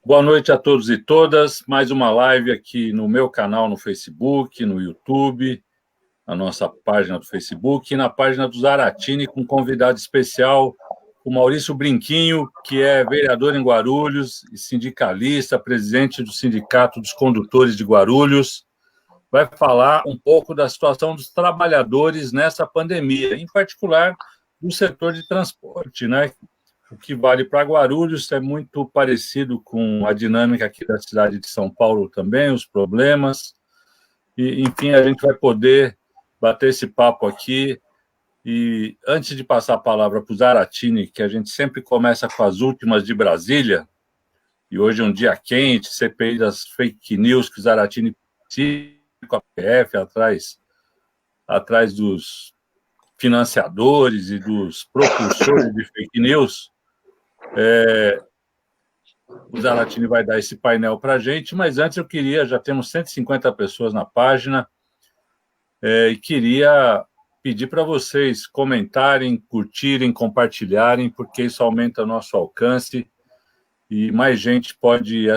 Boa noite a todos e todas. Mais uma live aqui no meu canal no Facebook, no YouTube, na nossa página do Facebook e na página do Zaratini, com um convidado especial, o Maurício Brinquinho, que é vereador em Guarulhos e sindicalista, presidente do Sindicato dos Condutores de Guarulhos. Vai falar um pouco da situação dos trabalhadores nessa pandemia, em particular do setor de transporte, né? O que vale para Guarulhos é muito parecido com a dinâmica aqui da cidade de São Paulo também, os problemas. E, enfim, a gente vai poder bater esse papo aqui. E antes de passar a palavra para o Zaratini, que a gente sempre começa com as últimas de Brasília, e hoje é um dia quente, CPI das fake news, que o Zaratini com a PF atrás dos financiadores e dos propulsores de fake news. O Zaratini vai dar esse painel para a gente, mas antes eu queria, já temos 150 pessoas na página, e queria pedir para vocês comentarem, curtirem, compartilharem, porque isso aumenta nosso alcance e mais gente pode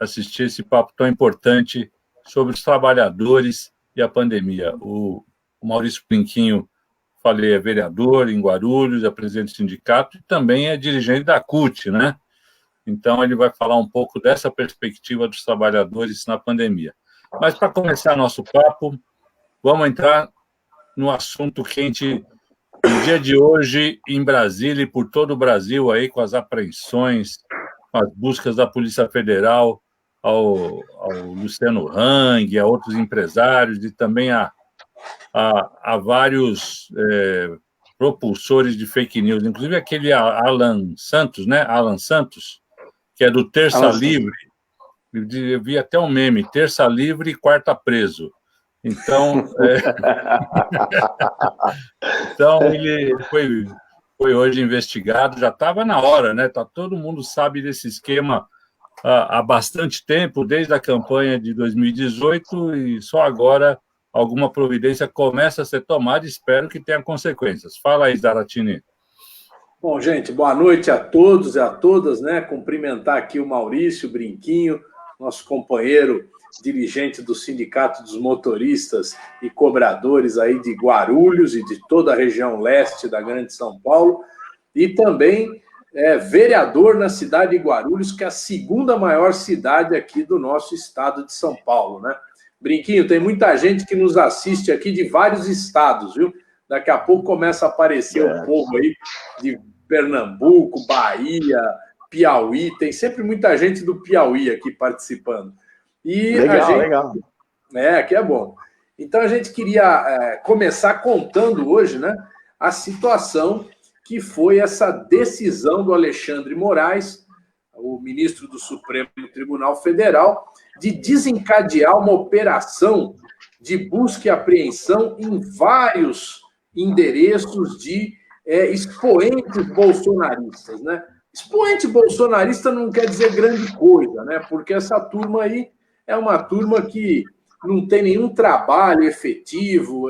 assistir esse papo tão importante sobre os trabalhadores e a pandemia. O Maurício Brinquinho, falei, é vereador em Guarulhos, é presidente do sindicato e também é dirigente da CUT, né? Então, ele vai falar um pouco dessa perspectiva dos trabalhadores na pandemia. Mas, para começar nosso papo, vamos entrar no assunto quente no dia de hoje, em Brasília e por todo o Brasil, aí, com as apreensões, com as buscas da Polícia Federal ao Luciano Hang, a outros empresários e também a vários propulsores de fake news, inclusive aquele Alan Santos, né? Alan Santos, que é do Terça Livre. Eu vi até um meme, Terça Livre e Quarta Preso. Então, então ele foi hoje investigado, já estava na hora, né? Todo mundo sabe desse esquema há bastante tempo, desde a campanha de 2018, e só agora alguma providência começa a ser tomada e espero que tenha consequências. Fala aí, Zaratini. Bom, gente, boa noite a todos e a todas, né? Cumprimentar aqui o Maurício Brinquinho, nosso companheiro dirigente do Sindicato dos Motoristas e Cobradores aí de Guarulhos e de toda a região leste da Grande São Paulo, e também vereador na cidade de Guarulhos, que é a segunda maior cidade aqui do nosso estado de São Paulo, né? Brinquinho, tem muita gente que nos assiste aqui de vários estados, viu? Daqui a pouco começa a aparecer o povo aí de Pernambuco, Bahia, Piauí, tem sempre muita gente do Piauí aqui participando. E legal. Aqui é bom. Então, a gente queria começar contando hoje, né, a situação que foi essa decisão do Alexandre Moraes, o ministro do Supremo Tribunal Federal, de desencadear uma operação de busca e apreensão em vários endereços de expoentes bolsonaristas, né? Expoente bolsonarista não quer dizer grande coisa, né? Porque essa turma aí é uma turma que não tem nenhum trabalho efetivo,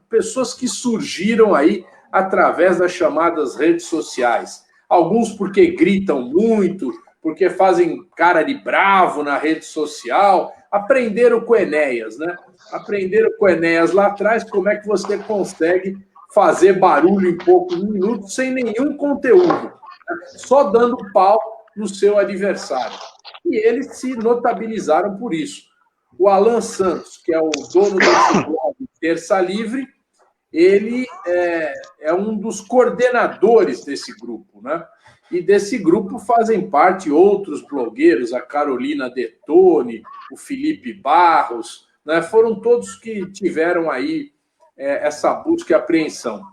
pessoas que surgiram aí através das chamadas redes sociais. Alguns porque gritam muito, porque fazem cara de bravo na rede social, aprenderam com o Enéas, né? Aprenderam com o Enéas lá atrás como é que você consegue fazer barulho em poucos minutos sem nenhum conteúdo, né? Só dando pau no seu adversário. E eles se notabilizaram por isso. O Alan Santos, que é o dono desse blog Terça Livre, ele é um dos coordenadores desse grupo, né? E desse grupo fazem parte outros blogueiros, a Carolina Detone, o Felipe Barros, né? Foram todos que tiveram aí essa busca e apreensão.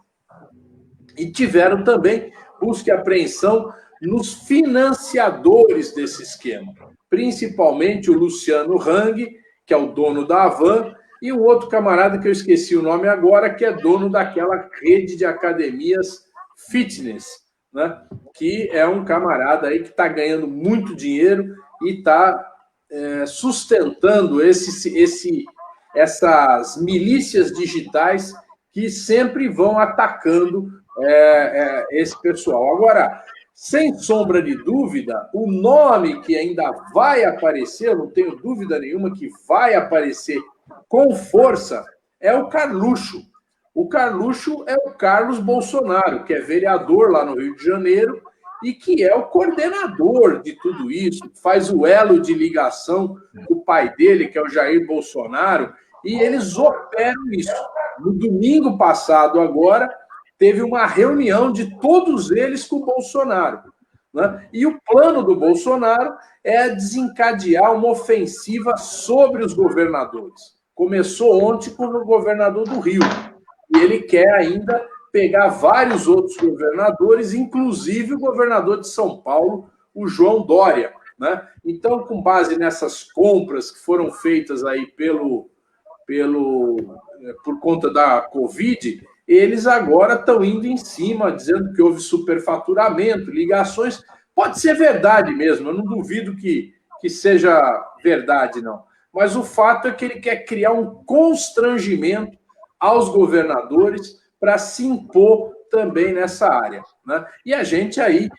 E tiveram também busca e apreensão nos financiadores desse esquema, principalmente o Luciano Hang, que é o dono da Havan, e um outro camarada que eu esqueci o nome agora, que é dono daquela rede de academias fitness, né? Que é um camarada aí que está ganhando muito dinheiro e está sustentando essas milícias digitais que sempre vão atacando esse pessoal. Agora, sem sombra de dúvida, o nome que ainda vai aparecer, eu não tenho dúvida nenhuma que vai aparecer com força, é o Carluxo. O Carluxo é o Carlos Bolsonaro, que é vereador lá no Rio de Janeiro e que é o coordenador de tudo isso, faz o elo de ligação com o pai dele, que é o Jair Bolsonaro, e eles operam isso. No domingo passado, agora, teve uma reunião de todos eles com o Bolsonaro, né? E o plano do Bolsonaro é desencadear uma ofensiva sobre os governadores. Começou ontem com o governador do Rio, e ele quer ainda pegar vários outros governadores, inclusive o governador de São Paulo, o João Dória, né? Então, com base nessas compras que foram feitas aí por conta da Covid, eles agora estão indo em cima, dizendo que houve superfaturamento, ligações. Pode ser verdade mesmo, eu não duvido que seja verdade, não. Mas o fato é que ele quer criar um constrangimento aos governadores para se impor também nessa área, né? E a gente aí,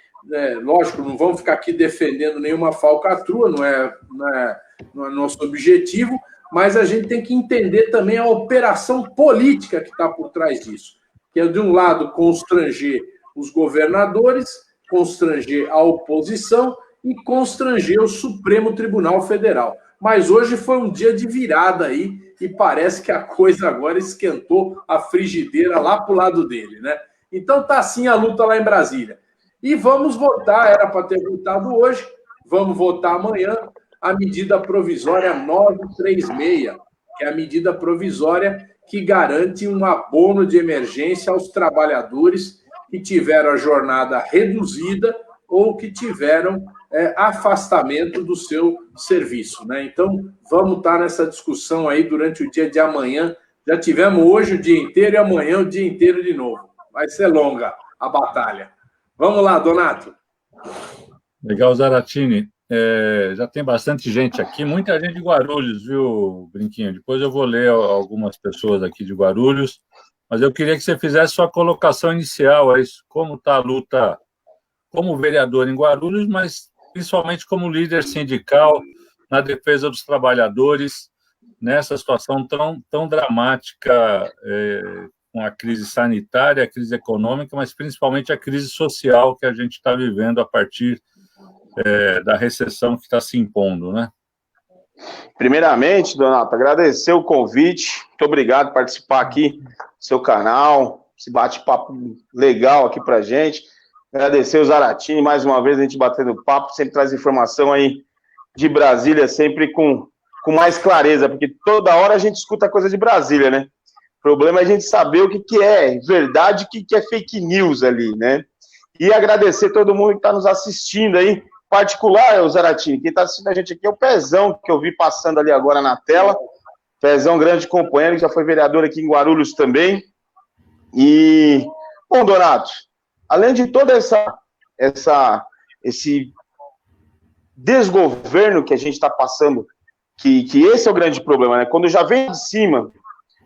lógico, não vamos ficar aqui defendendo nenhuma falcatrua, não é nosso objetivo, mas a gente tem que entender também a operação política que está por trás disso, que é, de um lado, constranger os governadores, constranger a oposição e constranger o Supremo Tribunal Federal. Mas hoje foi um dia de virada aí e parece que a coisa agora esquentou a frigideira lá para o lado dele, né? Então tá assim a luta lá em Brasília. E vamos votar, era para ter votado hoje, vamos votar amanhã, a medida provisória 936, que é a medida provisória que garante um abono de emergência aos trabalhadores que tiveram a jornada reduzida ou que tiveram afastamento do seu serviço, né? Então, vamos estar nessa discussão aí durante o dia de amanhã. Já tivemos hoje o dia inteiro e amanhã o dia inteiro de novo. Vai ser longa a batalha. Vamos lá, Donato. Legal, Zaratini. Já tem bastante gente aqui, muita gente de Guarulhos, viu, Brinquinho? Depois eu vou ler algumas pessoas aqui de Guarulhos, mas eu queria que você fizesse sua colocação inicial, como está a luta como vereador em Guarulhos, mas principalmente como líder sindical na defesa dos trabalhadores nessa situação tão dramática, com a crise sanitária, a crise econômica, mas principalmente a crise social que a gente está vivendo a partir da recessão que está se impondo, né? Primeiramente, Donato, agradecer o convite, muito obrigado por participar aqui do seu canal, esse bate-papo legal aqui pra gente, agradecer o Zaratini, mais uma vez a gente batendo papo, sempre traz informação aí de Brasília, sempre com mais clareza, porque toda hora a gente escuta coisa de Brasília, né? O problema é a gente saber o que é verdade e o que é fake news ali, né? E agradecer todo mundo que está nos assistindo aí, particular, o Zaratini, quem está assistindo a gente aqui é o Pezão, que eu vi passando ali agora na tela. Pezão, grande companheiro, que já foi vereador aqui em Guarulhos também. E, bom, Donato, além de todo esse desgoverno que a gente está passando, que esse é o grande problema, né? Quando já vem de cima,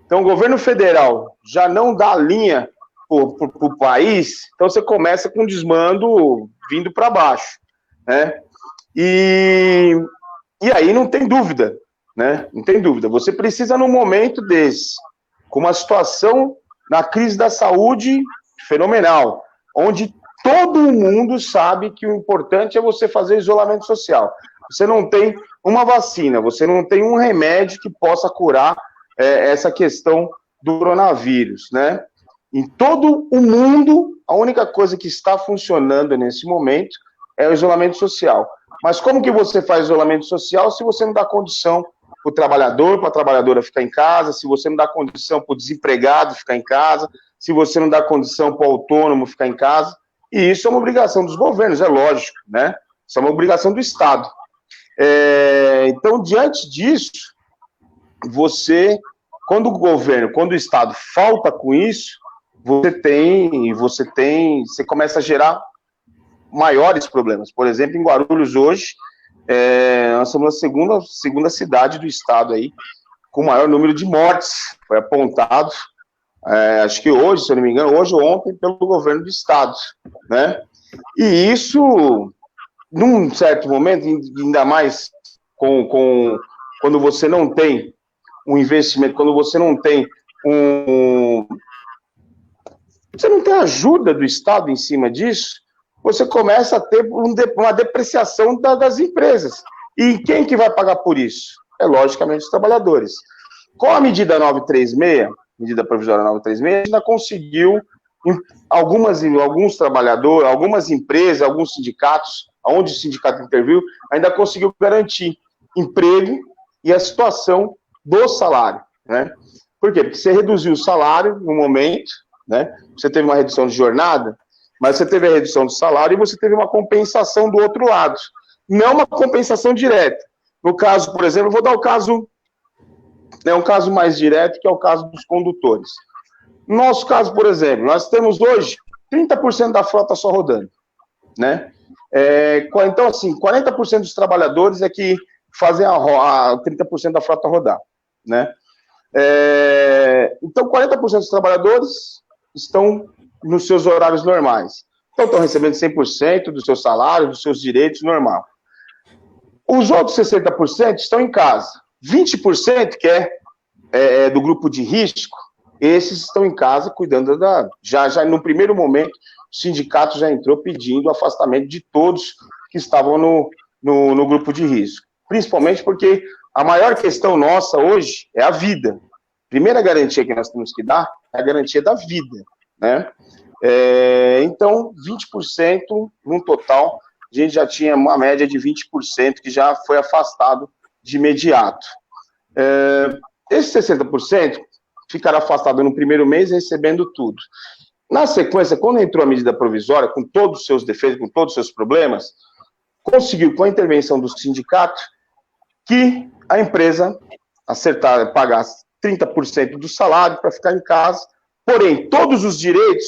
então o governo federal já não dá linha para o país, então você começa com desmando vindo para baixo, né? E aí não tem dúvida, né? Não tem dúvida. Você precisa, num momento desse, com uma situação na crise da saúde fenomenal, onde todo mundo sabe que o importante é você fazer isolamento social. Você não tem uma vacina, você não tem um remédio que possa curar essa questão do coronavírus, né? Em todo o mundo, a única coisa que está funcionando nesse momento é o isolamento social. Mas como que você faz isolamento social se você não dá condição para o trabalhador, para a trabalhadora ficar em casa, se você não dá condição para o desempregado ficar em casa, se você não dá condição para o autônomo ficar em casa? E isso é uma obrigação dos governos, é lógico, né? Isso é uma obrigação do Estado. Então, diante disso, quando o Estado falta com isso, você começa a gerar maiores problemas. Por exemplo, em Guarulhos hoje, nós somos a segunda cidade do estado aí com o maior número de mortes. Foi apontado, acho que hoje, se eu não me engano, hoje ou ontem, pelo governo do estado, né? E isso, num certo momento, ainda mais quando você não tem um investimento, quando você não tem você não tem ajuda do Estado em cima disso, você começa a ter uma depreciação das empresas. E quem que vai pagar por isso? É, logicamente, os trabalhadores. Com a medida 936, medida provisória 936, a gente ainda conseguiu, alguns trabalhadores, algumas empresas, alguns sindicatos, onde o sindicato interviu, ainda conseguiu garantir emprego e a situação do salário, né? Por quê? Porque você reduziu o salário no momento, né? Você teve uma redução de jornada, mas você teve a redução do salário e você teve uma compensação do outro lado. Não uma compensação direta. No caso, por exemplo, eu vou dar o caso, um caso mais direto, que é o caso dos condutores. No nosso caso, por exemplo, nós temos hoje 30% da frota só rodando, né? Então, assim, 40% dos trabalhadores é que fazem a 30% da frota rodar, né? Então, 40% dos trabalhadores estão nos seus horários normais. Então, estão recebendo 100% do seu salário, dos seus direitos normal. Os outros 60% estão em casa. 20%, que é do grupo de risco, esses estão em casa cuidando já no primeiro momento, o sindicato já entrou pedindo o afastamento de todos que estavam no grupo de risco. Principalmente porque a maior questão nossa hoje é a vida. Primeira garantia que nós temos que dar é a garantia da vida, né? Então, 20% no total, a gente já tinha uma média de 20% que já foi afastado de imediato. Esses 60% ficaram afastados no primeiro mês, recebendo tudo. Na sequência, quando entrou a medida provisória, com todos os seus defeitos, com todos os seus problemas, conseguiu, com a intervenção do sindicato, que a empresa pagasse 30% do salário para ficar em casa, porém, todos os direitos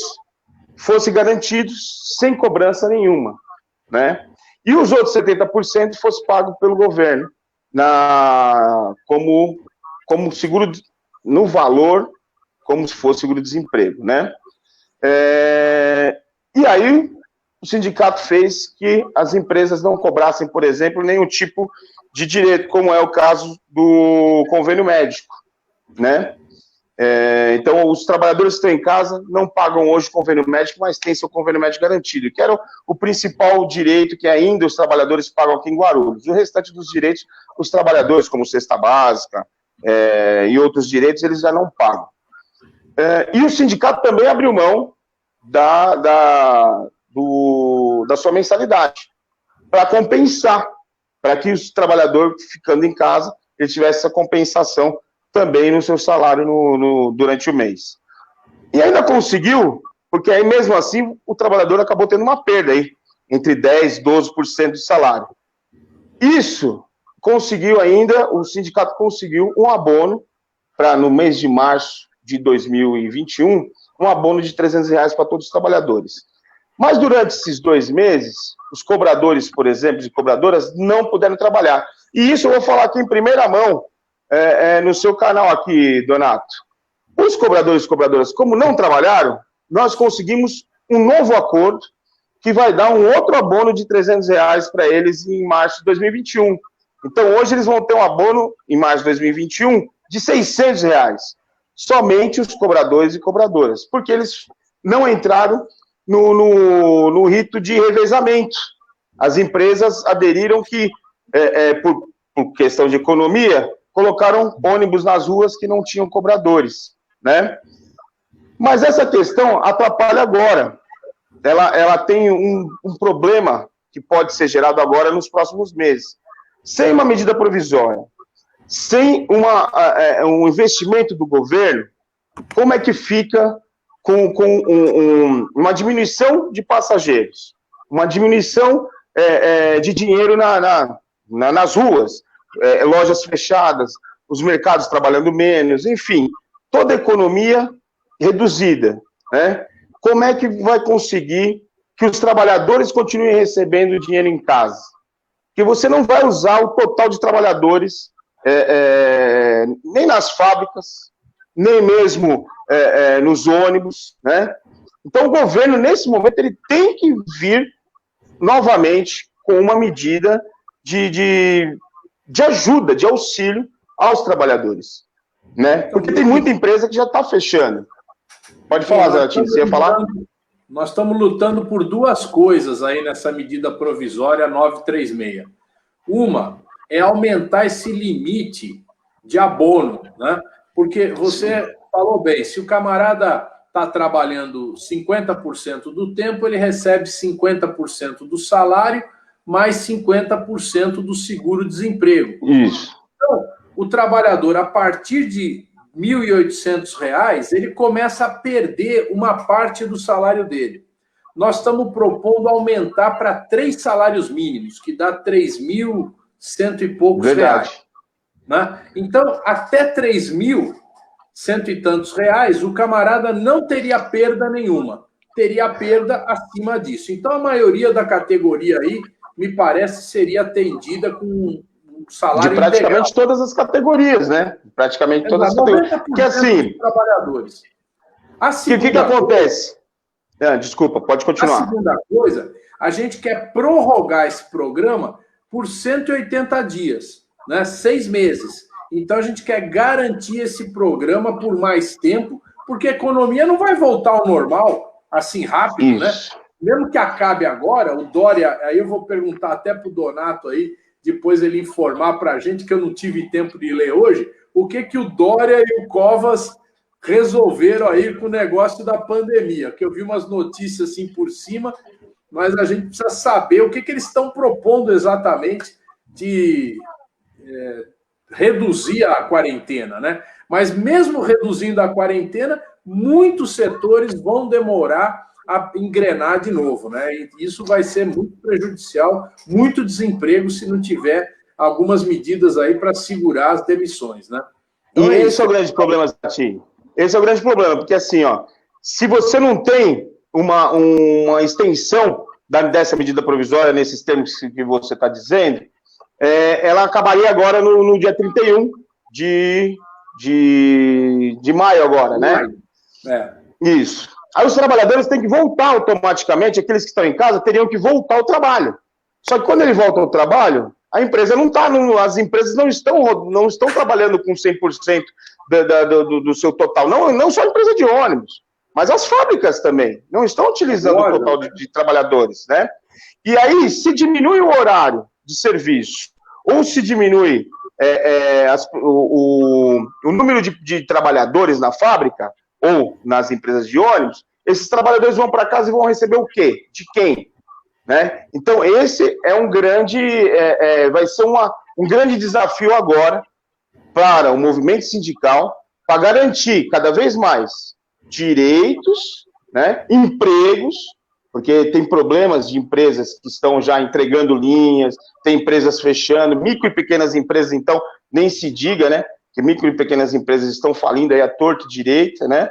fossem garantidos sem cobrança nenhuma, né? E os outros 70% fosse pago pelo governo como seguro, no valor, como se fosse seguro-desemprego, né? E aí, o sindicato fez que as empresas não cobrassem, por exemplo, nenhum tipo de direito, como é o caso do convênio médico, né? Então, os trabalhadores que estão em casa não pagam hoje o convênio médico, mas têm seu convênio médico garantido, que era o principal direito que ainda os trabalhadores pagam aqui em Guarulhos. O restante dos direitos, os trabalhadores, como cesta básica e outros direitos, eles já não pagam. E o sindicato também abriu mão da sua mensalidade, para compensar, para que os trabalhadores, ficando em casa, ele tivesse essa compensação também no seu salário durante o mês. E ainda conseguiu, porque aí mesmo assim o trabalhador acabou tendo uma perda aí, entre 10% e 12% do salário. Isso conseguiu ainda, o sindicato conseguiu um abono para no mês de março de 2021, um abono de R$300 para todos os trabalhadores. Mas durante esses 2 meses, os cobradores, por exemplo, e cobradoras, não puderam trabalhar. E isso eu vou falar aqui em primeira mão, no seu canal aqui, Donato. Os cobradores e cobradoras, como não trabalharam, nós conseguimos um novo acordo que vai dar um outro abono de R$300 para eles em março de 2021. Então, hoje eles vão ter um abono, em março de 2021, de R$600. Somente os cobradores e cobradoras, porque eles não entraram no rito de revezamento. As empresas aderiram que, por questão de economia, colocaram ônibus nas ruas que não tinham cobradores, né? Mas essa questão atrapalha agora. Ela tem um problema que pode ser gerado agora nos próximos meses. Sem uma medida provisória, sem um investimento do governo, como é que fica com uma diminuição de passageiros, uma diminuição de dinheiro nas ruas, lojas fechadas, os mercados trabalhando menos, enfim, toda a economia reduzida, né? Como é que vai conseguir que os trabalhadores continuem recebendo dinheiro em casa? Porque você não vai usar o total de trabalhadores nem nas fábricas, nem mesmo nos ônibus, né? Então, o governo, nesse momento, ele tem que vir novamente com uma medida de ajuda, de auxílio aos trabalhadores, né? Porque tem muita empresa que já está fechando. Pode falar, Zé Latino, você ia falar? Nós estamos lutando por duas coisas aí nessa medida provisória 936. Uma é aumentar esse limite de abono, né? Porque você falou bem, se o camarada está trabalhando 50% do tempo, ele recebe 50% do salário, mais 50% do seguro-desemprego. Isso. Então, o trabalhador, a partir de R$ 1.800, ele começa a perder uma parte do salário dele. Nós estamos propondo aumentar para 3 salários mínimos, que dá 3.100 e poucos reais. Né? Então, até 3.100 e tantos reais, o camarada não teria perda nenhuma. Teria perda acima disso. Então, a maioria da categoria aí, me parece, seria atendida com um salário de praticamente integral. Todas as categorias, né? Praticamente todas as categorias. Porque assim, trabalhadores. O que acontece? Desculpa, pode continuar. A segunda coisa, a gente quer prorrogar esse programa por 180 dias, né? 6 meses. Então, a gente quer garantir esse programa por mais tempo, porque a economia não vai voltar ao normal assim rápido, né? Mesmo que acabe agora, o Dória, aí eu vou perguntar até para o Donato aí, depois ele informar para a gente, que eu não tive tempo de ler hoje, o que o Dória e o Covas resolveram aí com o negócio da pandemia, que eu vi umas notícias assim por cima, mas a gente precisa saber o que eles estão propondo exatamente de reduzir a quarentena, né? Mas mesmo reduzindo a quarentena, muitos setores vão demorar a engrenar de novo, né? E isso vai ser muito prejudicial, muito desemprego se não tiver algumas medidas aí para segurar as demissões, né? Então, esse é o grande problema, Zatinho. Esse é o grande problema, porque assim, se você não tem uma extensão dessa medida provisória, nesses termos que você está dizendo, ela acabaria agora no dia 31 de maio agora, né? Isso. Aí os trabalhadores têm que voltar automaticamente, aqueles que estão em casa teriam que voltar ao trabalho. Só que quando ele volta ao trabalho, a empresa não está, as empresas não estão trabalhando com 100% do seu total. Não só a empresa de ônibus, mas as fábricas também não estão utilizando o total de trabalhadores, né? E aí, se diminui o horário de serviço, ou se diminui o número de trabalhadores na fábrica, ou nas empresas de ônibus, esses trabalhadores vão para casa e vão receber o quê? De quem? Né? Então, esse é um grande, vai ser um grande desafio agora para o movimento sindical, para garantir cada vez mais direitos, né, empregos, porque tem problemas de empresas que estão já entregando linhas, tem empresas fechando, micro e pequenas empresas, então, nem se diga, né, que micro e pequenas empresas estão falindo aí à torto e direita, né,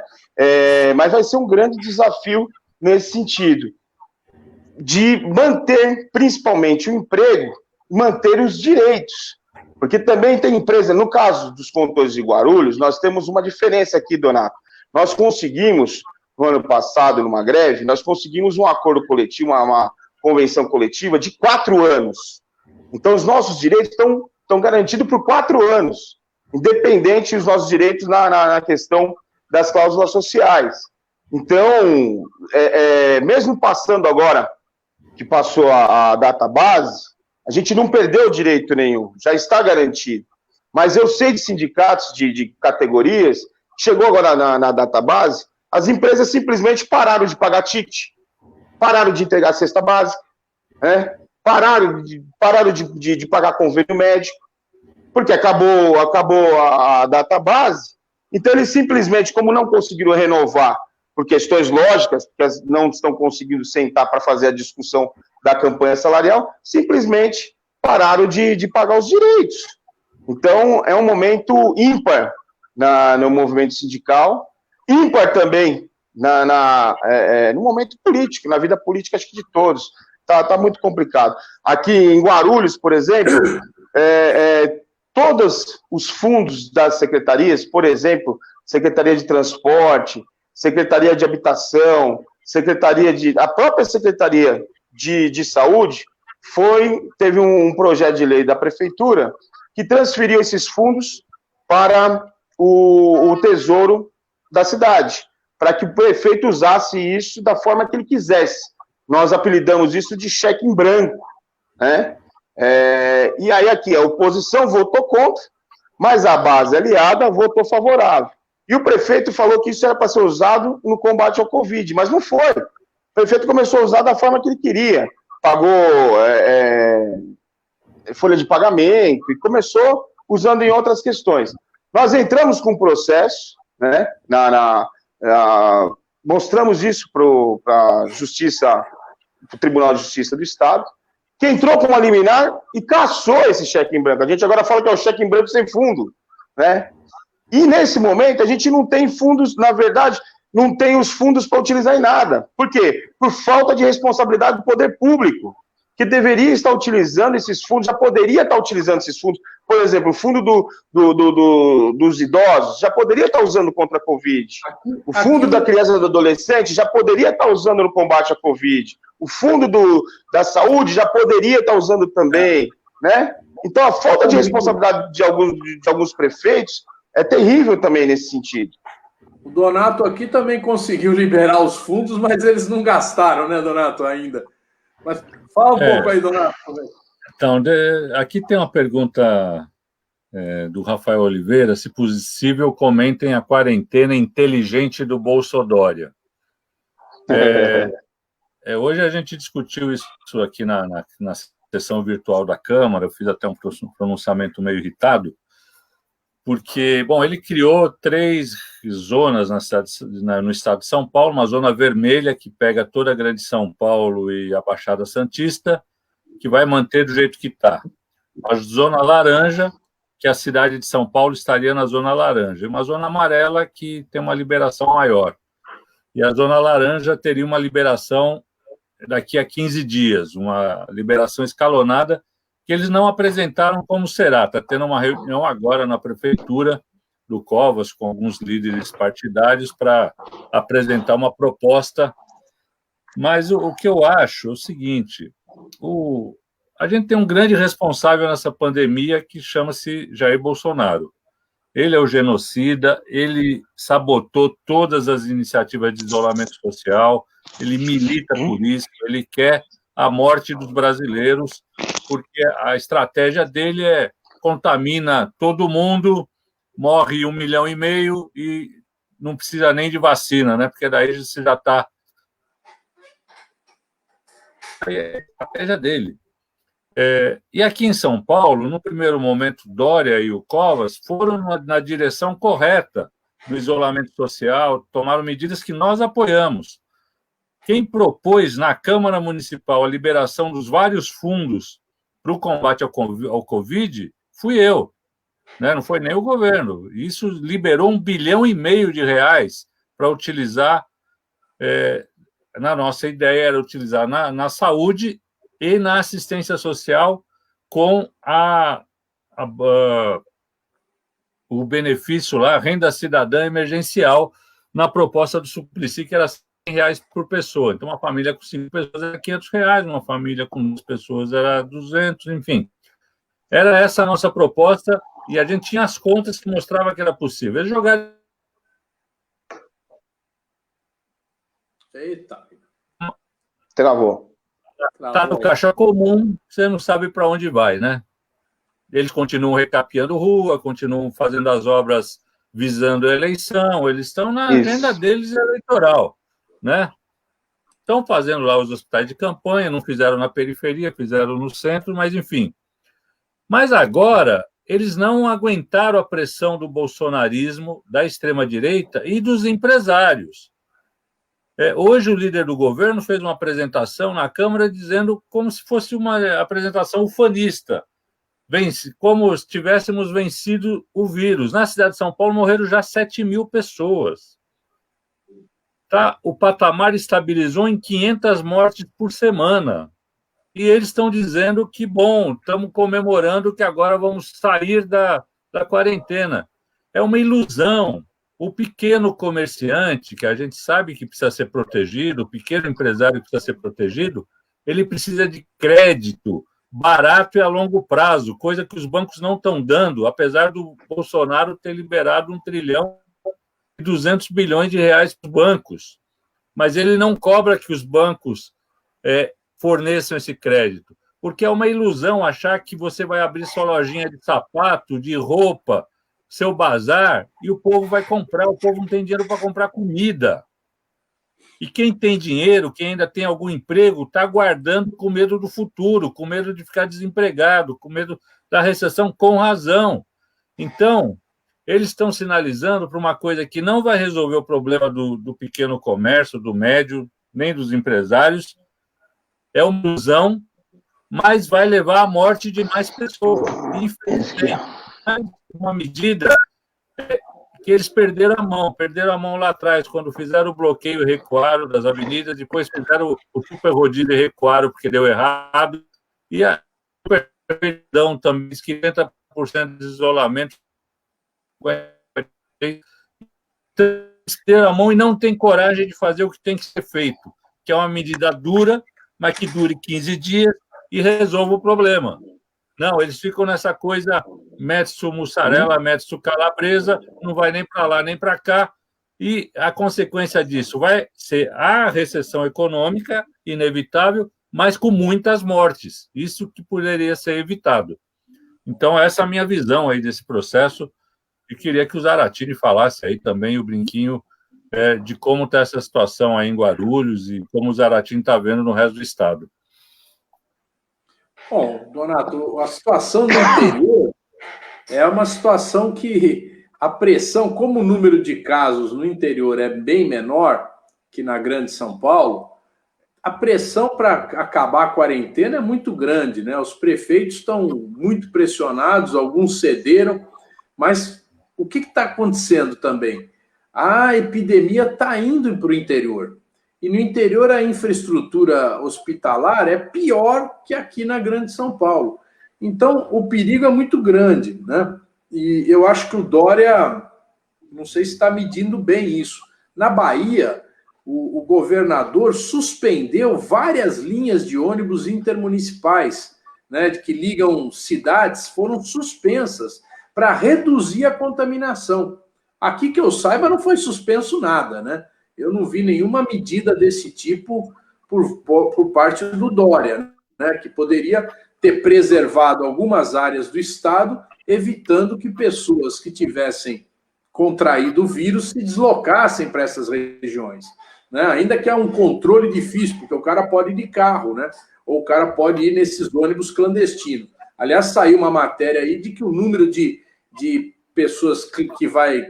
mas vai ser um grande desafio nesse sentido, de manter, principalmente, o emprego, manter os direitos, porque também tem empresa, no caso dos condutores de Guarulhos, nós temos uma diferença aqui, Donato, nós conseguimos, no ano passado, numa greve, nós conseguimos um acordo coletivo, uma convenção coletiva de 4 anos, então os nossos direitos estão garantidos por 4 anos, independente dos nossos direitos na questão das cláusulas sociais. Então, mesmo passando agora, que passou a database, a gente não perdeu direito nenhum, já está garantido. Mas eu sei de sindicatos de categorias, chegou agora na database, as empresas simplesmente pararam de pagar ticket, pararam de entregar cesta básica, né? pararam de pagar convênio médico, porque acabou a database, então eles simplesmente, como não conseguiram renovar por questões lógicas, porque não estão conseguindo sentar para fazer a discussão da campanha salarial, simplesmente pararam de pagar os direitos. Então, é um momento ímpar no movimento sindical, ímpar também no momento político, na vida política, acho que de todos. Tá muito complicado. Aqui em Guarulhos, por exemplo, todos os fundos das secretarias, por exemplo, Secretaria de Transporte, Secretaria de Habitação, a própria Secretaria de saúde teve um projeto de lei da prefeitura que transferiu esses fundos para o Tesouro da cidade, para que o prefeito usasse isso da forma que ele quisesse. Nós apelidamos isso de cheque em branco, né? E aí aqui a oposição votou contra, mas a base aliada votou favorável. E o prefeito falou que isso era para ser usado no combate ao Covid, mas não foi. O prefeito começou a usar da forma que ele queria. Pagou folha de pagamento e começou usando em outras questões. Nós entramos com um processo, né, mostramos isso para a Justiça, para o Tribunal de Justiça do Estado, que entrou com uma liminar e cassou esse cheque em branco. A gente agora fala que é o cheque em branco sem fundo, né? E nesse momento a gente não tem fundos, na verdade, não tem os fundos para utilizar em nada. Por quê? Por falta de responsabilidade do poder público, que deveria estar utilizando esses fundos, já poderia estar utilizando esses fundos. Por exemplo, o fundo dos idosos já poderia estar usando contra a Covid. O fundo da criança e do adolescente já poderia estar usando no combate à Covid. O fundo da saúde já poderia estar usando também, né? Então, a falta de responsabilidade de alguns prefeitos é terrível também nesse sentido. O Donato aqui também conseguiu liberar os fundos, mas eles não gastaram, né, Donato, ainda. Mas fala um pouco aí, Donato. Então, aqui tem uma pergunta do Rafael Oliveira: se possível, comentem a quarentena inteligente do Bolsodória. Hoje a gente discutiu isso aqui na sessão virtual da Câmara, eu fiz até um pronunciamento meio irritado, porque, bom, ele criou 3 zonas no estado de São Paulo: uma zona vermelha, que pega toda a grande São Paulo e a Baixada Santista, que vai manter do jeito que está. A zona laranja, que a cidade de São Paulo estaria na zona laranja. E uma zona amarela, que tem uma liberação maior. E a zona laranja teria uma liberação daqui a 15 dias, uma liberação escalonada, que eles não apresentaram como será. Está tendo uma reunião agora na prefeitura do Covas com alguns líderes partidários para apresentar uma proposta. Mas o que eu acho é o seguinte: a gente tem um grande responsável nessa pandemia que chama-se Jair Bolsonaro. Ele é o genocida, ele sabotou todas as iniciativas de isolamento social, ele milita por isso, ele quer a morte dos brasileiros, porque a estratégia dele contamina todo mundo, morre 1,5 milhão e não precisa nem de vacina, né? Porque daí você já está... É a estratégia dele. E aqui em São Paulo, no primeiro momento, Dória e o Covas foram na direção correta do isolamento social, tomaram medidas que nós apoiamos. Quem propôs na Câmara Municipal a liberação dos vários fundos para o combate ao Covid fui eu, né? Não foi nem o governo. Isso liberou 1,5 bilhão de reais para utilizar, na nossa ideia era utilizar na saúde e na assistência social, com o benefício lá, renda cidadã emergencial, na proposta do Suplicy, que era R$100 por pessoa. Então, uma família com 5 pessoas era R$500, uma família com 2 pessoas era 200, enfim. Era essa a nossa proposta, e a gente tinha as contas que mostravam que era possível. Eles jogaram... Eita. Travou. Está no caixa comum, você não sabe para onde vai, né? Eles continuam recapeando rua, continuam fazendo as obras visando a eleição, eles estão na agenda deles eleitoral, né? Estão fazendo lá os hospitais de campanha, não fizeram na periferia, fizeram no centro, mas enfim. Mas agora, eles não aguentaram a pressão do bolsonarismo, da extrema-direita e dos empresários. Hoje, o líder do governo fez uma apresentação na Câmara dizendo como se fosse uma apresentação ufanista, como se tivéssemos vencido o vírus. Na cidade de São Paulo morreram já 7.000 pessoas. Tá? O patamar estabilizou em 500 mortes por semana. E eles estão dizendo que, bom, estamos comemorando que agora vamos sair da quarentena. É uma ilusão. O pequeno comerciante, que a gente sabe que precisa ser protegido, o pequeno empresário que precisa ser protegido, ele precisa de crédito barato e a longo prazo, coisa que os bancos não estão dando, apesar do Bolsonaro ter liberado 1 trilhão e 200 bilhões de reais para os bancos. Mas ele não cobra que os bancos forneçam esse crédito, porque é uma ilusão achar que você vai abrir sua lojinha de sapato, de roupa, seu bazar, e o povo vai comprar. O povo não tem dinheiro para comprar comida. E quem tem dinheiro, quem ainda tem algum emprego, está guardando com medo do futuro, com medo de ficar desempregado, com medo da recessão, com razão. Então, eles estão sinalizando para uma coisa que não vai resolver o problema do pequeno comércio, do médio, nem dos empresários. É uma ilusão, mas vai levar à morte de mais pessoas. Infelizmente, uma medida que eles perderam a mão lá atrás, quando fizeram o bloqueio e recuaram das avenidas, depois fizeram o super rodízio e recuaram porque deu errado, e a perdão também, 50% de isolamento. Ter a mão e não tem coragem de fazer o que tem que ser feito, que é uma medida dura, mas que dure 15 dias e resolva o problema. Não, eles ficam nessa coisa, mete-se mussarela, mete-se calabresa, não vai nem para lá nem para cá, e a consequência disso vai ser a recessão econômica inevitável, mas com muitas mortes. Isso que poderia ser evitado. Então, essa é a minha visão aí desse processo, e queria que o Zaratini falasse aí também, o Brinquinho, de como está essa situação aí em Guarulhos e como o Zaratini está vendo no resto do estado. Bom, Donato, a situação no interior é uma situação que a pressão, como o número de casos no interior é bem menor que na Grande São Paulo, a pressão para acabar a quarentena é muito grande, né? Os prefeitos estão muito pressionados, alguns cederam, mas o que está acontecendo também? A epidemia está indo para o interior. E no interior a infraestrutura hospitalar é pior que aqui na Grande São Paulo. Então o perigo é muito grande, né? E eu acho que o Dória, não sei se está medindo bem isso. Na Bahia, o governador suspendeu várias linhas de ônibus intermunicipais, né, que ligam cidades, foram suspensas para reduzir a contaminação. Aqui que eu saiba não foi suspenso nada, né? Eu não vi nenhuma medida desse tipo por parte do Dória, né, que poderia ter preservado algumas áreas do estado, evitando que pessoas que tivessem contraído o vírus se deslocassem para essas regiões. Né? Ainda que há um controle difícil, porque o cara pode ir de carro, né? Ou o cara pode ir nesses ônibus clandestinos. Aliás, saiu uma matéria aí de que o número de pessoas que vai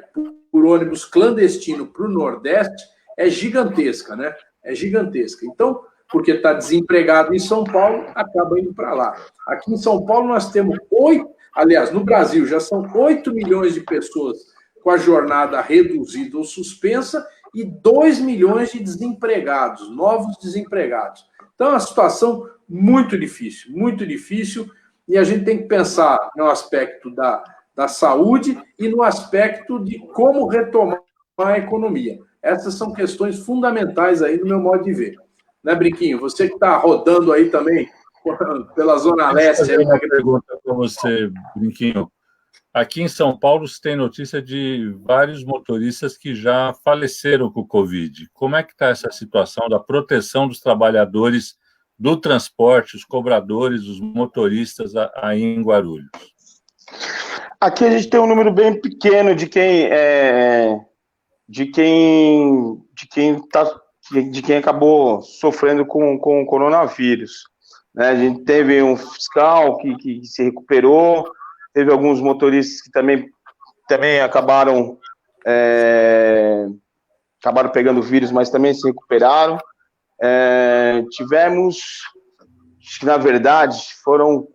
por ônibus clandestino para o Nordeste é gigantesca, né? É gigantesca. Então, porque está desempregado em São Paulo, acaba indo para lá. Aqui em São Paulo nós temos no Brasil já são 8 milhões de pessoas com a jornada reduzida ou suspensa e 2 milhões de desempregados, novos desempregados. Então é uma situação muito difícil, e a gente tem que pensar no aspecto da saúde e no aspecto de como retomar a economia. Essas são questões fundamentais aí do meu modo de ver. Né, Brinquinho? Você que está rodando aí também pela Zona Leste. Eu uma pergunta para você, Brinquinho. Aqui em São Paulo se tem notícia de vários motoristas que já faleceram com o Covid. Como é que está essa situação da proteção dos trabalhadores do transporte, os cobradores, os motoristas aí em Guarulhos? Aqui a gente tem um número bem pequeno de quem acabou sofrendo com o coronavírus. Né? A gente teve um fiscal que se recuperou, teve alguns motoristas que também acabaram pegando o vírus, mas também se recuperaram. Tivemos, acho que na verdade foram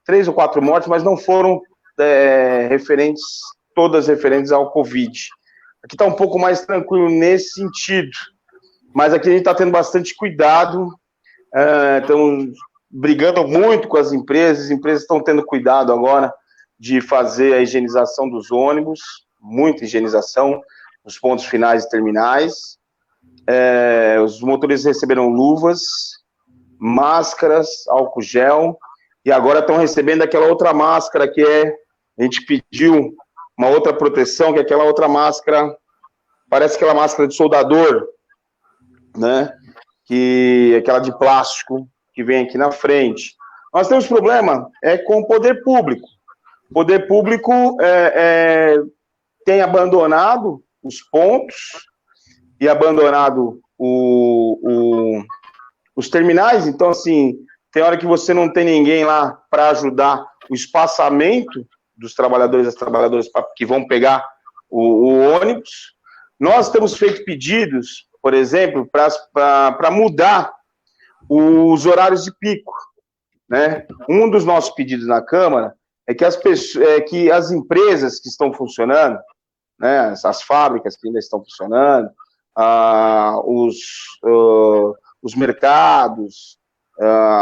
3 ou 4 mortes, mas não foram todas referentes ao Covid. Aqui está um pouco mais tranquilo nesse sentido, mas aqui a gente está tendo bastante cuidado, estamos brigando muito com as empresas estão tendo cuidado agora de fazer a higienização dos ônibus, muita higienização nos pontos finais e terminais. Os motoristas receberam luvas, máscaras, álcool gel, e agora estão recebendo aquela outra máscara que a gente pediu uma outra proteção, que é aquela outra máscara, parece aquela máscara de soldador, né? Que aquela de plástico que vem aqui na frente. Nós temos problema com o poder público. O poder público tem abandonado os pontos e abandonado os terminais. Então, assim, tem hora que você não tem ninguém lá para ajudar o espaçamento dos trabalhadores e das trabalhadoras que vão pegar o ônibus. Nós temos feito pedidos, por exemplo, para mudar os horários de pico, né? Um dos nossos pedidos na Câmara é que as empresas que estão funcionando, né, as fábricas que ainda estão funcionando, os mercados,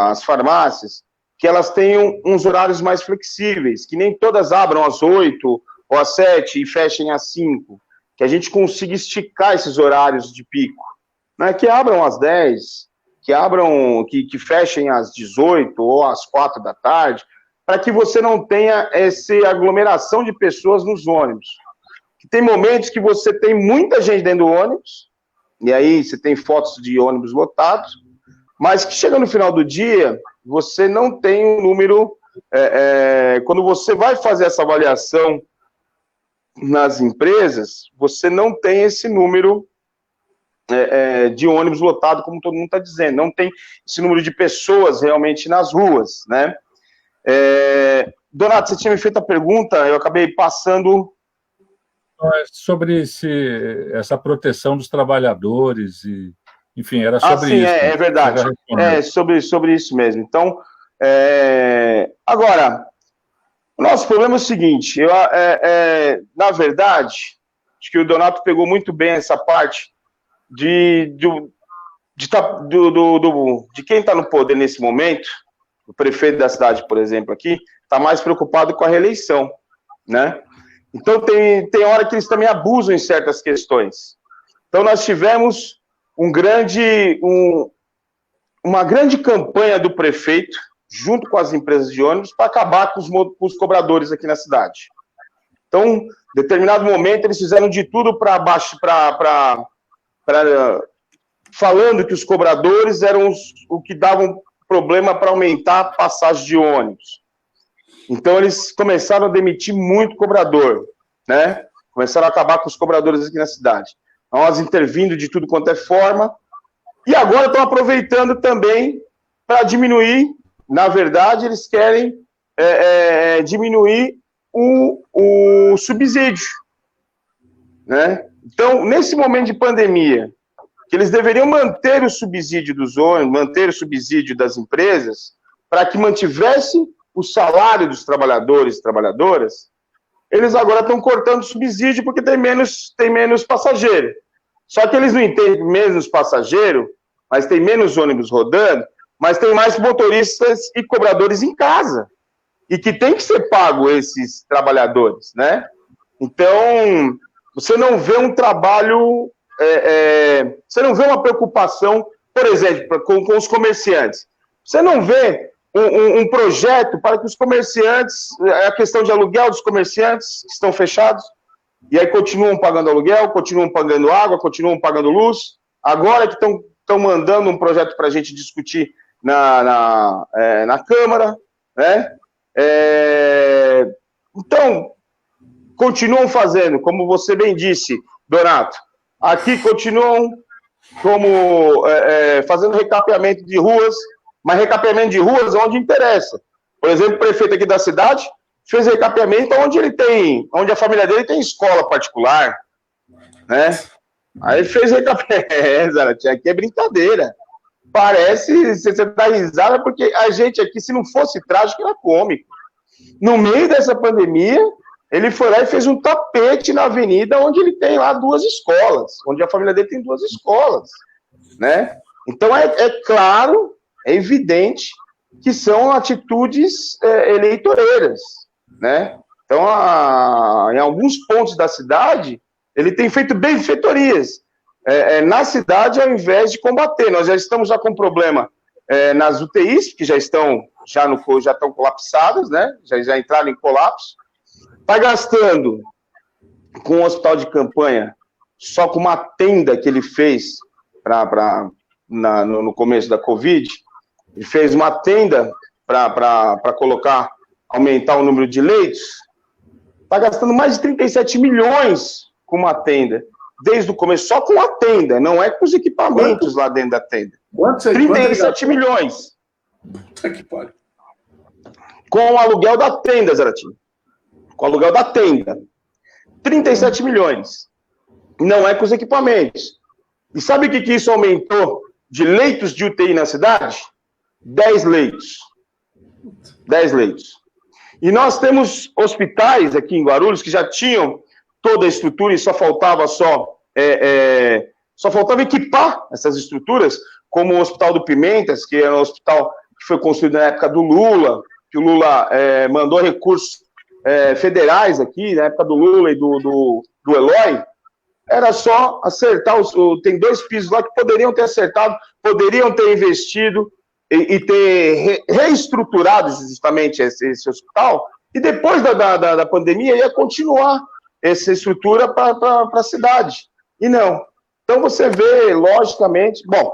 as farmácias, que elas tenham uns horários mais flexíveis, que nem todas abram às 8 ou às 7 e fechem às 5, que a gente consiga esticar esses horários de pico, né, que abram às 10, que fechem às 18 ou às 4 da tarde, para que você não tenha essa aglomeração de pessoas nos ônibus. Tem momentos que você tem muita gente dentro do ônibus, e aí você tem fotos de ônibus lotados, mas que chega no final do dia, você não tem um número... quando você vai fazer essa avaliação nas empresas, você não tem esse número de ônibus lotado, como todo mundo está dizendo, não tem esse número de pessoas realmente nas ruas, né? Donato, você tinha me feito a pergunta, eu acabei passando... Sobre essa proteção dos trabalhadores, e, enfim, era sobre isso. É verdade, sobre isso mesmo. Então, agora, o nosso problema é o seguinte, na verdade, acho que o Donato pegou muito bem essa parte de quem está no poder nesse momento, o prefeito da cidade, por exemplo, aqui, está mais preocupado com a reeleição, né? Então, tem hora que eles também abusam em certas questões. Então, nós tivemos uma grande campanha do prefeito, junto com as empresas de ônibus, para acabar com os cobradores aqui na cidade. Então, em determinado momento, eles fizeram de tudo falando que os cobradores eram o que davam problema para aumentar a passagem de ônibus. Então, eles começaram a demitir muito cobrador, né? Começaram a acabar com os cobradores aqui na cidade. Nós intervindo de tudo quanto é forma. E agora estão aproveitando também para diminuir. Na verdade, eles querem diminuir o subsídio, né? Então, nesse momento de pandemia, que eles deveriam manter o subsídio dos ônibus, manter o subsídio das empresas, para que mantivesse o salário dos trabalhadores e trabalhadoras, eles agora estão cortando o subsídio porque tem menos passageiro. Só que eles não entendem menos passageiro, mas tem menos ônibus rodando, mas tem mais motoristas e cobradores em casa. E que tem que ser pago esses trabalhadores, né? Então, você não vê um trabalho, você não vê uma preocupação, por exemplo, com os comerciantes. Você não vê um projeto para que os comerciantes, a questão de aluguel dos comerciantes que estão fechados, e aí continuam pagando aluguel, continuam pagando água, continuam pagando luz, agora que estão mandando um projeto para a gente discutir na Câmara, né? Então, continuam fazendo, como você bem disse, Donato, aqui continuam fazendo recapeamento de ruas, mas recapeamento de ruas onde interessa. Por exemplo, o prefeito aqui da cidade fez recapeamento onde a família dele tem escola particular, né? Aí fez recapeamento, aqui é brincadeira. Parece, você dá risada, porque a gente aqui, se não fosse trágico, era cômico. No meio dessa pandemia, ele foi lá e fez um tapete na avenida onde ele tem lá 2 escolas, onde a família dele tem 2 escolas, né? Então, é claro, é evidente que são atitudes eleitoreiras, né? Então, em alguns pontos da cidade, ele tem feito benfeitorias na cidade ao invés de combater. Nós já estamos com problema nas UTIs, que já estão colapsadas, né? Já entraram em colapso. Está gastando com o hospital de campanha, só com uma tenda que ele fez no começo da Covid. Ele fez uma tenda para aumentar o número de leitos. Está gastando mais de 37 milhões com uma tenda, desde o começo, só com a tenda, não é com os equipamentos lá dentro da tenda. 37 milhões. Que pode. Com o aluguel da tenda, Zaratinho. Com o aluguel da tenda. 37 milhões. Não é com os equipamentos. E sabe o que isso aumentou de leitos de UTI na cidade? 10 leitos. 10 leitos. E nós temos hospitais aqui em Guarulhos que já tinham toda a estrutura e só faltava equipar essas estruturas, como o Hospital do Pimentas, que era um hospital que foi construído na época do Lula, que o Lula mandou recursos federais aqui, na época do Lula e do Eloy. Era só acertar, tem 2 pisos lá que poderiam ter acertado, poderiam ter investido e ter reestruturado justamente esse hospital, e depois da pandemia ia continuar essa estrutura para a cidade. E não. Então você vê, logicamente, bom,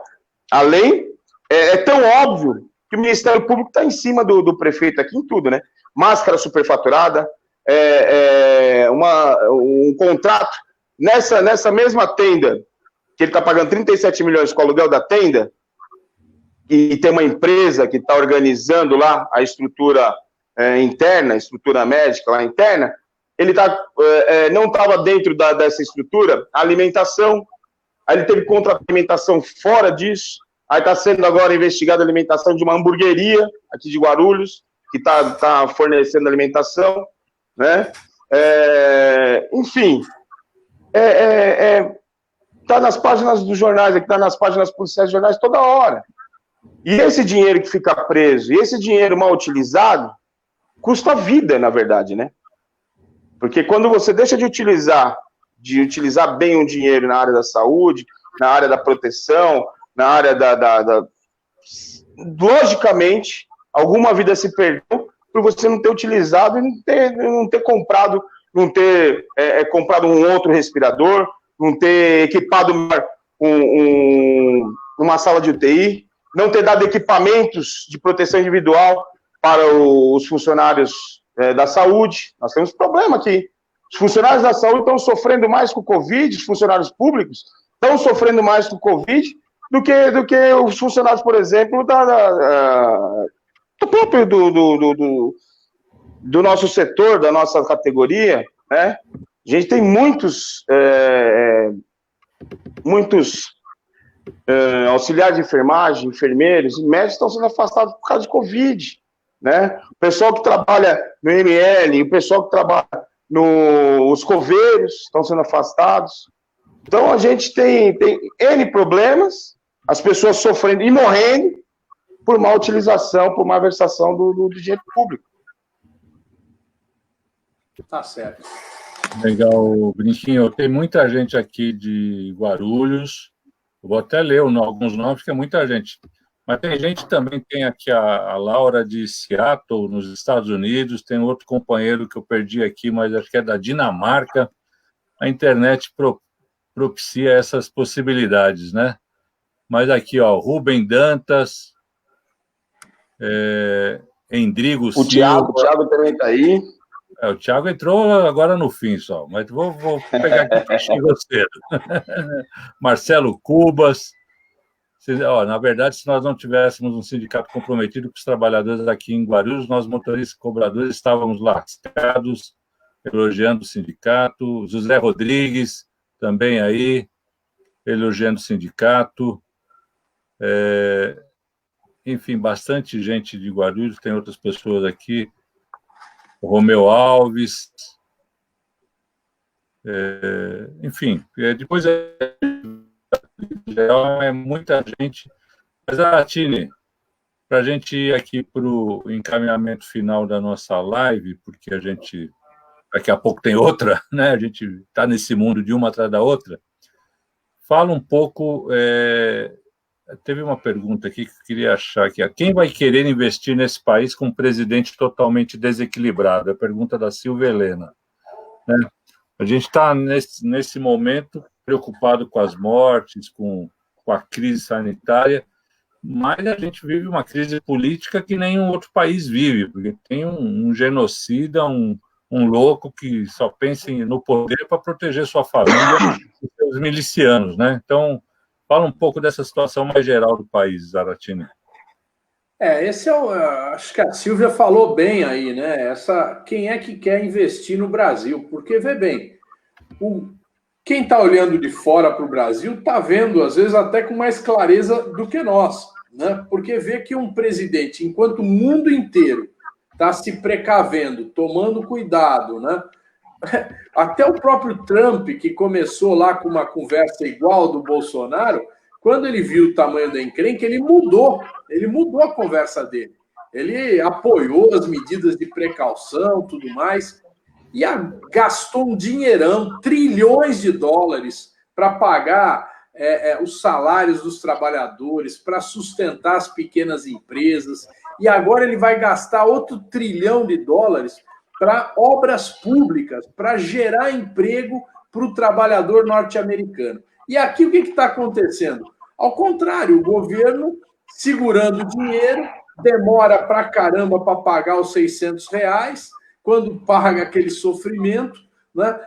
além, é tão óbvio que o Ministério Público está em cima do prefeito aqui em tudo, né? Máscara superfaturada, um contrato nessa mesma tenda, que ele está pagando 37 milhões com o aluguel da tenda, e tem uma empresa que está organizando lá a estrutura interna, a estrutura médica lá interna, ele não estava dentro dessa estrutura, a alimentação, aí ele teve contra-alimentação fora disso, aí está sendo agora investigada a alimentação de uma hamburgueria aqui de Guarulhos, que está fornecendo alimentação, né? Enfim, está nas páginas dos jornais, está nas páginas policiais dos jornais toda hora. E esse dinheiro que fica preso, e esse dinheiro mal utilizado, custa vida, na verdade, né? Porque quando você deixa de utilizar bem um dinheiro na área da saúde, na área da proteção, na área logicamente, alguma vida se perdeu por você não ter utilizado e não ter comprado um outro respirador, não ter equipado uma sala de UTI, não ter dado equipamentos de proteção individual para os funcionários da saúde. Nós temos problema aqui. Os funcionários da saúde estão sofrendo mais com o Covid, os funcionários públicos estão sofrendo mais com o Covid do que os funcionários, por exemplo, do próprio do nosso setor, da nossa categoria, né? A gente tem muitos auxiliares de enfermagem, enfermeiros e médicos estão sendo afastados por causa de Covid, né? O pessoal que trabalha no ML, o pessoal que trabalha nos coveiros estão sendo afastados. Então, a gente tem N problemas, as pessoas sofrendo e morrendo por má utilização, por má versação do dinheiro público. Tá certo. Legal, Brinquinho. Tem muita gente aqui de Guarulhos. Eu vou até ler alguns nomes, que é muita gente. Mas tem gente também, tem aqui a Laura de Seattle, nos Estados Unidos, tem outro companheiro que eu perdi aqui, mas acho que é da Dinamarca. A internet propicia essas possibilidades, né? Mas aqui, ó, Rubem Dantas, Endrigo Silva... O Thiago também está aí. O Thiago entrou agora no fim só, mas vou pegar aqui para chegar cedo. Marcelo Cubas... na verdade, se nós não tivéssemos um sindicato comprometido com os trabalhadores aqui em Guarulhos, nós, motoristas e cobradores, estávamos lascados, elogiando o sindicato. José Rodrigues, também aí, elogiando o sindicato. Enfim, bastante gente de Guarulhos, tem outras pessoas aqui. O Romeu Alves. Enfim, depois é muita gente. Mas, Aratini, para a gente ir aqui para o encaminhamento final da nossa live, porque a gente, daqui a pouco tem outra, né? A gente está nesse mundo de uma atrás da outra. Fala um pouco, teve uma pergunta aqui que eu queria achar aqui. Quem vai querer investir nesse país com um presidente totalmente desequilibrado? É a pergunta da Silvia Helena. Né? A gente está, nesse momento, preocupado com as mortes, com a crise sanitária, mas a gente vive uma crise política que nenhum outro país vive, porque tem um genocida, um louco que só pensa no poder para proteger sua família e seus milicianos, né? Então, fala um pouco dessa situação mais geral do país, Zaratini. Esse é acho que a Silvia falou bem aí, né? Quem é que quer investir no Brasil? Porque, vê bem, quem está olhando de fora para o Brasil está vendo, às vezes, até com mais clareza do que nós, né? Porque vê que um presidente, enquanto o mundo inteiro está se precavendo, tomando cuidado, né? Até o próprio Trump, que começou lá com uma conversa igual do Bolsonaro, quando ele viu o tamanho da encrenca, ele mudou a conversa dele. Ele apoiou as medidas de precaução, tudo mais, e gastou um dinheirão, trilhões de dólares, para pagar os salários dos trabalhadores, para sustentar as pequenas empresas, e agora ele vai gastar outro $1 trilhão para obras públicas, para gerar emprego para o trabalhador norte-americano. E aqui o que está acontecendo? Ao contrário, o governo segurando o dinheiro, demora para caramba para pagar os R$600, quando paga aquele sofrimento, né?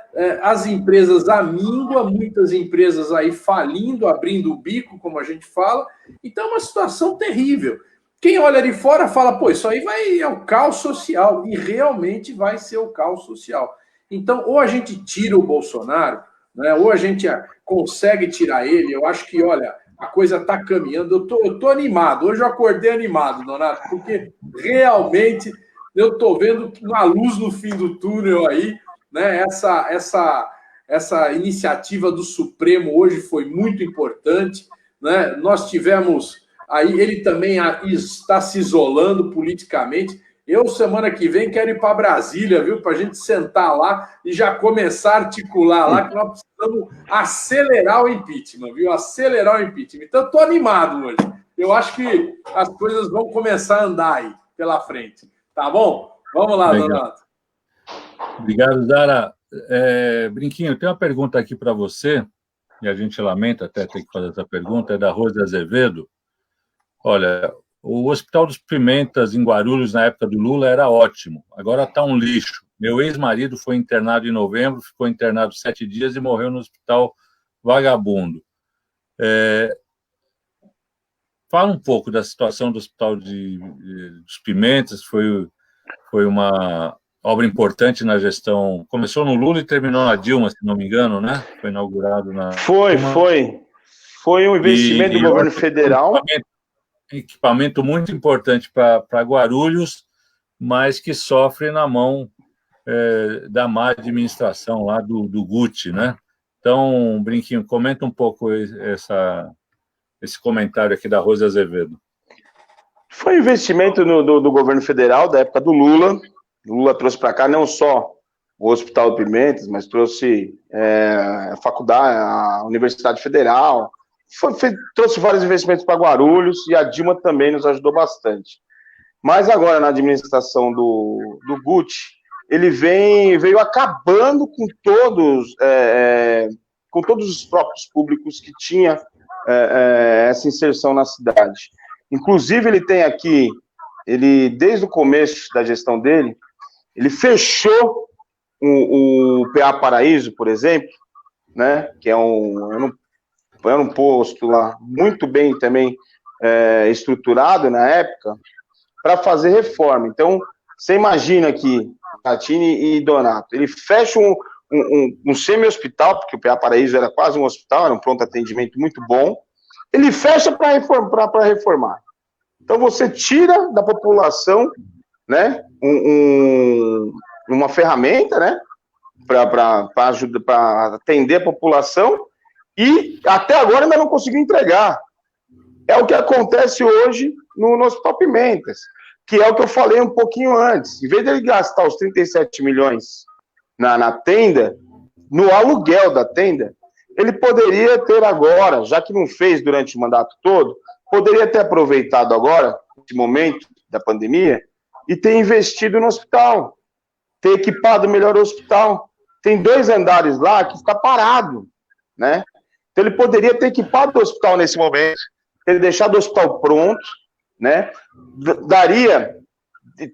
As empresas amíngua, muitas empresas aí falindo, abrindo o bico, como a gente fala. Então é uma situação terrível. Quem olha de fora fala, pô, isso aí é o caos social, e realmente vai ser o caos social. Então, ou a gente tira o Bolsonaro, né, ou a gente consegue tirar ele. Eu acho que, olha, a coisa está caminhando. Eu tô animado. Hoje eu acordei animado, Donato, porque realmente eu estou vendo uma luz no fim do túnel aí, né? Essa iniciativa do Supremo hoje foi muito importante, né? Nós tivemos aí, ele também está se isolando politicamente. Eu, semana que vem, quero ir para Brasília, viu? Para a gente sentar lá e já começar a articular lá, que nós precisamos acelerar o impeachment, viu? Acelerar o impeachment. Então, eu estou animado hoje. Eu acho que as coisas vão começar a andar aí pela frente. Tá bom? Vamos lá, Donato. Obrigado, Zara. Brinquinho, tem uma pergunta aqui para você, e a gente lamenta até ter que fazer essa pergunta, é da Rosa Azevedo. Olha, o Hospital dos Pimentas, em Guarulhos, na época do Lula, era ótimo. Agora está um lixo. Meu ex-marido foi internado em novembro, ficou internado 7 dias e morreu no hospital vagabundo. Fala um pouco da situação do Hospital dos Pimentas. Foi uma obra importante na gestão. Começou no Lula e terminou na Dilma, se não me engano, né? Foi inaugurado na... Foi um investimento do governo federal. Equipamento muito importante para Guarulhos, mas que sofre na mão da má administração lá do Guti, né? Então, Brinquinho, comenta um pouco esse comentário aqui da Rosa Azevedo. Foi um investimento do governo federal, da época do Lula. O Lula trouxe para cá não só o Hospital do Pimentas, mas trouxe a faculdade, a Universidade Federal, trouxe vários investimentos para Guarulhos, e a Dilma também nos ajudou bastante. Mas agora, na administração do Guti, ele veio acabando com todos os próprios públicos que tinha essa inserção na cidade. Inclusive, ele tem aqui, desde o começo da gestão dele, ele fechou o PA Paraíso, por exemplo, né, que era um posto lá muito bem também estruturado na época, para fazer reforma. Então, você imagina aqui, Zaratini e Donato, ele fecha um semi-hospital, porque o PA Paraíso era quase um hospital, era um pronto-atendimento muito bom, ele fecha para reformar. Então, você tira da população, né, uma ferramenta, né, para atender a população, e até agora ainda não conseguiu entregar. É o que acontece hoje no Hospital Pimentas, que é o que eu falei um pouquinho antes. Em vez de ele gastar os 37 milhões na tenda, no aluguel da tenda, ele poderia ter agora, já que não fez durante o mandato todo, poderia ter aproveitado agora, esse momento da pandemia, e ter investido no hospital, ter equipado melhor o hospital. Tem 2 andares lá que está parado, né? Então ele poderia ter equipado o hospital nesse momento, ter deixado o hospital pronto, né?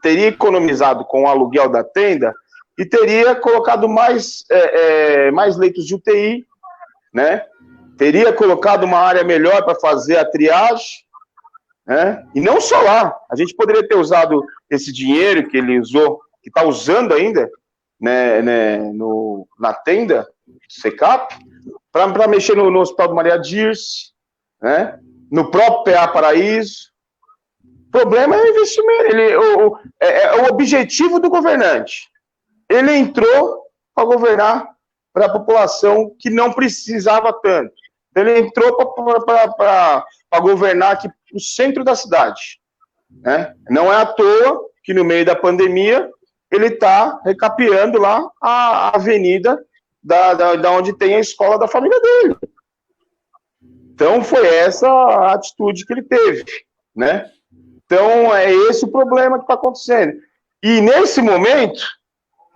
Teria economizado com o aluguel da tenda e teria colocado mais leitos de UTI, né? Teria colocado uma área melhor para fazer a triagem, né? E não só lá. A gente poderia ter usado esse dinheiro que ele usou, que está usando ainda, né, na tenda do SECAP, para mexer no Hospital do Maria Dirce, né? No próprio PA Paraíso. O problema é o investimento, é o objetivo do governante. Ele entrou para governar para a população que não precisava tanto. Ele entrou para governar aqui no centro da cidade, né? Não é à toa que no meio da pandemia ele está recapeando lá a avenida da onde tem a escola da família dele. Então foi essa a atitude que ele teve, né? Então é esse o problema que está acontecendo. E nesse momento,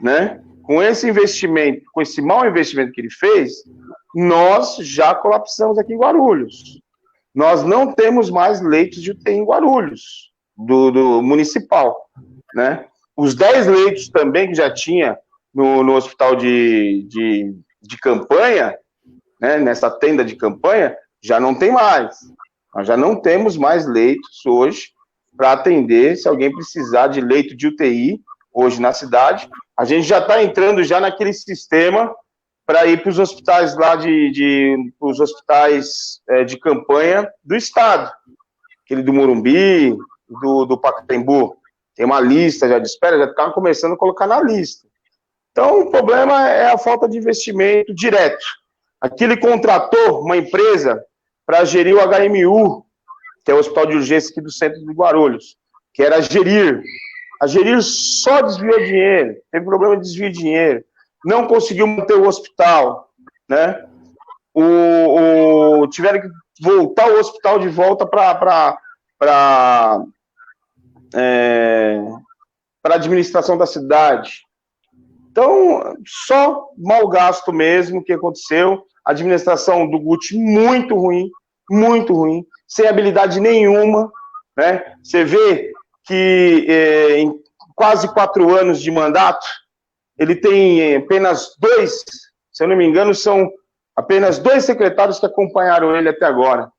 né, com esse investimento, com esse mau investimento que ele fez, nós já colapsamos aqui em Guarulhos. Nós não temos mais leitos de UTI em Guarulhos, do municipal, né? Os 10 leitos também que já tinha no hospital de campanha, né, nessa tenda de campanha, já não tem mais. Nós já não temos mais leitos hoje para atender se alguém precisar de leito de UTI hoje na cidade. A gente já está entrando já naquele sistema para ir para os hospitais lá os hospitais de campanha do estado, aquele do Morumbi, do Pacaembu. Tem uma lista já de espera, já está começando a colocar na lista. Então, o problema é a falta de investimento direto. Aqui ele contratou uma empresa para gerir o HMU, que é o Hospital de Urgência aqui do centro de Guarulhos, que era a Gerir. A Gerir só desviou dinheiro, teve problema de desvio de dinheiro, não conseguiu manter o hospital, né? Tiveram que voltar o hospital de volta para a administração da cidade. Então, só mau gasto mesmo que aconteceu. A administração do Guti muito ruim, sem habilidade nenhuma, né? Você vê que em quase 4 anos de mandato, ele tem apenas 2, se eu não me engano, são apenas 2 secretários que acompanharam ele até agora.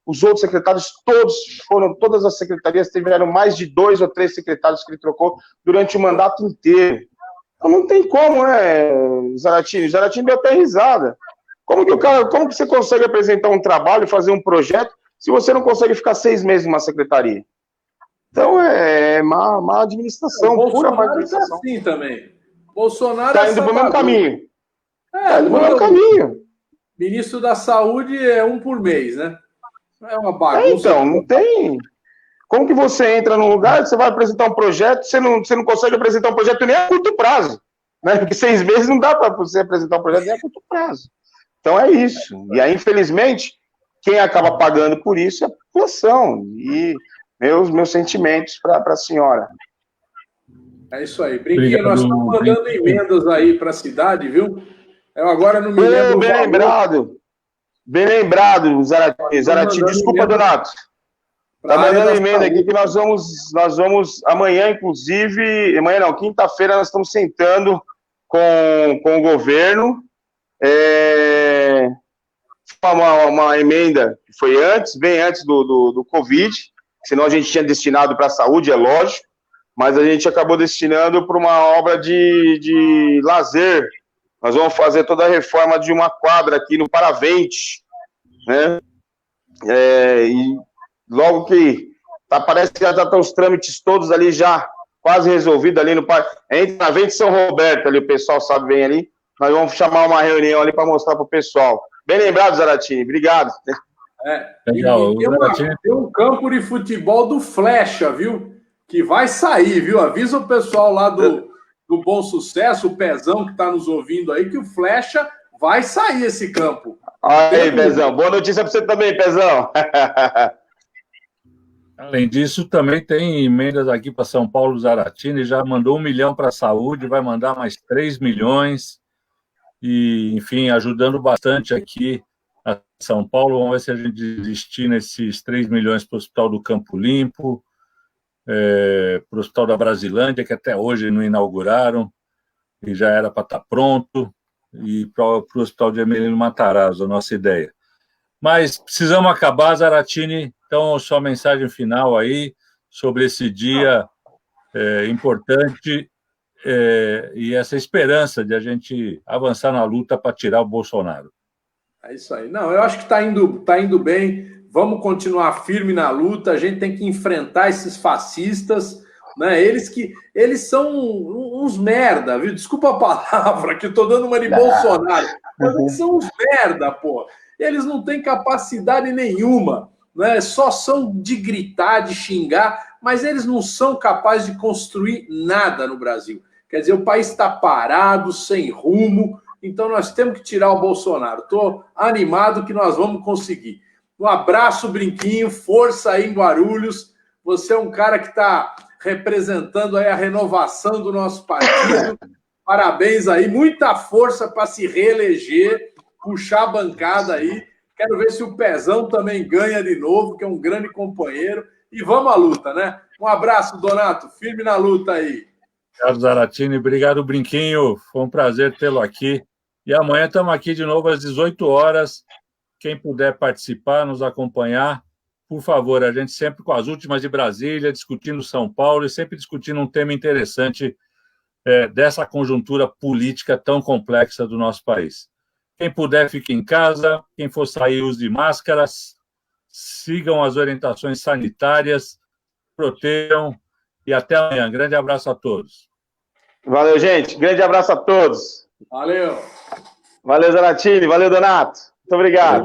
Os outros secretários, todas as secretarias tiveram mais de 2 ou 3 secretários que ele trocou durante o mandato inteiro. Então não tem como, né, Zaratini? Zaratini deu até risada. Como que você consegue apresentar um trabalho, fazer um projeto, se você não consegue ficar 6 meses numa secretaria? Então é má administração, pura má administração. Assim também. Bolsonaro está indo para o mesmo caminho. Está indo para o mesmo caminho. Ministro da Saúde é 1 por mês, né? É uma bagunça. Então, não tem. Como que você entra num lugar, você vai apresentar um projeto, você não consegue apresentar um projeto nem a curto prazo, né? Porque 6 meses não dá para você apresentar um projeto nem a curto prazo. Então é isso. E aí, infelizmente, quem acaba pagando por isso é a população. E meus sentimentos para a senhora. É isso aí. Brinquinho, nós estamos mandando emendas aí para a cidade, viu? Eu agora não me lembro. Bem lembrado, Zaratini. Desculpa, Donato. Tá mandando emenda aqui que nós vamos amanhã, inclusive, amanhã não, quinta-feira nós estamos sentando com o governo, uma emenda que foi bem antes do Covid, senão a gente tinha destinado para a saúde, é lógico, mas a gente acabou destinando para uma obra de lazer. Nós vamos fazer toda a reforma de uma quadra aqui no Paravente, né? E logo que parece que já estão os trâmites todos ali já quase resolvidos ali entre a Vente e São Roberto, ali o pessoal sabe bem ali. Nós vamos chamar uma reunião ali para mostrar para o pessoal. Bem lembrado, Zaratini, obrigado. Legal. Tem um campo de futebol do Flecha, viu? Que vai sair, viu? Avisa o pessoal lá do Bom Sucesso, o Pezão que está nos ouvindo aí, que o Flecha vai sair esse campo. Aí, Pezão. Boa notícia para você também, Pezão. Além disso, também tem emendas aqui para São Paulo. Zaratini já mandou 1 milhão para a saúde, vai mandar mais 3 milhões, e, enfim, ajudando bastante aqui a São Paulo. Vamos ver se a gente destina esses 3 milhões para o Hospital do Campo Limpo, para o Hospital da Brasilândia, que até hoje não inauguraram, e já era para estar pronto, e para o Hospital de Emílio Matarazzo, a nossa ideia. Mas precisamos acabar, Zaratini, então sua mensagem final aí sobre esse dia importante e essa esperança de a gente avançar na luta para tirar o Bolsonaro. É isso aí. Não, eu acho que está indo bem. Vamos continuar firme na luta. A gente tem que enfrentar esses fascistas, né? Eles são uns merda, viu? Desculpa a palavra, que eu tô dando uma de Bolsonaro. Mas eles são uns merda, pô. Eles não têm capacidade nenhuma, né? Só são de gritar, de xingar, mas eles não são capazes de construir nada no Brasil. Quer dizer, o país está parado, sem rumo, então nós temos que tirar o Bolsonaro. Estou animado que nós vamos conseguir. Um abraço, Brinquinho, força aí em Guarulhos. Você é um cara que está representando aí a renovação do nosso partido. Parabéns aí, muita força para se reeleger, puxar a bancada aí. Quero ver se o Pezão também ganha de novo, que é um grande companheiro. E vamos à luta, né? Um abraço, Donato. Firme na luta aí. Obrigado, Zaratini. Obrigado, Brinquinho. Foi um prazer tê-lo aqui. E amanhã estamos aqui de novo às 18 horas. Quem puder participar, nos acompanhar, por favor, a gente sempre com as últimas de Brasília, discutindo São Paulo e sempre discutindo um tema interessante dessa conjuntura política tão complexa do nosso país. Quem puder, fique em casa. Quem for sair, use máscaras. Sigam as orientações sanitárias. Protejam. E até amanhã. Grande abraço a todos. Valeu, gente. Grande abraço a todos. Valeu. Valeu, Zaratini. Valeu, Donato. Muito obrigado.